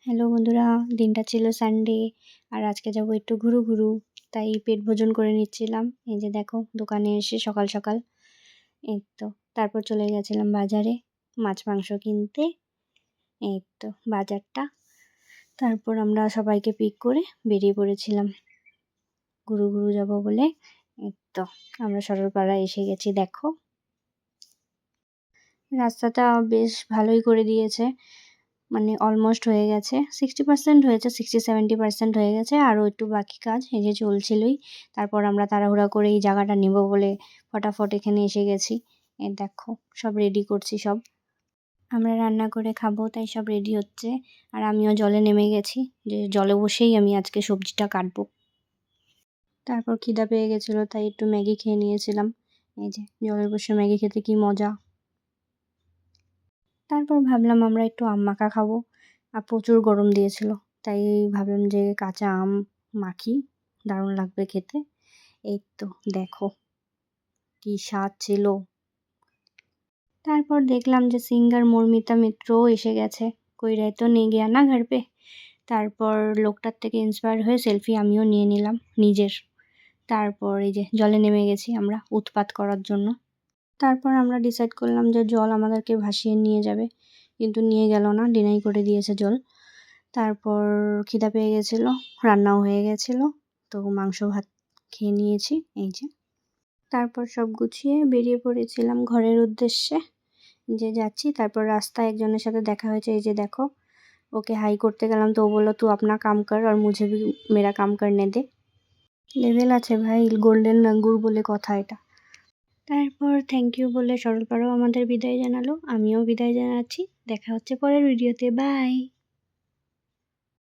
Hello বন্ধুরা, দিনটা ছিল সানডে আর আজকে যাব একটু ঘুরু, তাই পেট ভোজন করে নিচ্ছিলাম। এই যে দেখো দোকানে এসে সকাল সকাল এই তো তারপর চলে গেছিলাম বাজারে মাছ মাংস কিনতে। এই তো বাজারটা, তারপর আমরা সবাইকে পিক করে বেরিয়ে পড়েছিলাম ঘুরু যাব বলে। এই তো আমরা সরলপাড়া এসে গেছি। দেখো রাস্তাটা বেশ ভালোই করে দিয়েছে, মানে অলমোস্ট হয়ে গেছে, 60% হয়েছে, 60-70% হয়ে গেছে, আরও একটু বাকি কাজ এই যে চলছিলই। তারপর আমরা তাড়াহুড়া করে এই জায়গাটা নেব বলে ফটাফট এখানে এসে গেছি। এই দেখো সব রেডি করছি, সব আমরা রান্না করে খাবো তাই সব রেডি হচ্ছে। আর আমিও জলে নেমে গেছি, যে জলে বসেই আমি আজকে সবজিটা কাটবো। তারপর খিদা পেয়ে গেছিলো তাই একটু ম্যাগি খেয়ে নিয়েছিলাম। এই যে জলে বসে ম্যাগি খেতে কি মজা। তারপর ভাবলাম আমরা একটু আম মাখা খাবো, আর প্রচুর গরম দিয়েছিল তাই ভাবলাম যে কাঁচা আম মাখি, দারুণ লাগবে খেতে। এই তো দেখো কি স্বাদ ছিল। তারপর দেখলাম যে সিঙ্গার মর্মিতা মিত্রও এসে গেছে, কই রে তো নিয়ে গিয়া না ঘর পে। তারপর লোকটার থেকে ইন্সপায়ার হয়ে সেলফি আমিও নিয়ে নিলাম নিজের। তারপর এই যে জলে নেমে গেছি আমরা উৎপাত করার জন্য। তারপর আমরা ডিসাইড করলাম যে জল আমাদেরকে ভাসিয়ে নিয়ে যাবে, কিন্তু নিয়ে গেল না, ডিনাই করে দিয়েছে জল। তারপর খিদা পেয়ে গেছিলো, রান্নাও হয়ে গেছিলো, তো মাংস ভাত খেয়ে নিয়েছি এই যে। তারপর সব গুছিয়ে বেরিয়ে পড়েছিলাম ঘরের উদ্দেশ্যে, যে যাচ্ছি। তারপর রাস্তায় একজনের সাথে দেখা হয়েছে, এই যে দেখো ওকে হাই করতে গেলাম তো ও বললো তু আপনা কাম কর আর মুঝে ভি মেরা কাম করনে দে। লেভেল আছে ভাই, গোল্ডেন লাঙ্গুর বলে কথা এটা। তারপর থ্যাংক ইউ বলে সরলপাড়াও আমাদের বিদায় জানালো, আমিও বিদায় জানাচ্ছি। দেখা হচ্ছে পরের ভিডিওতে, বাই।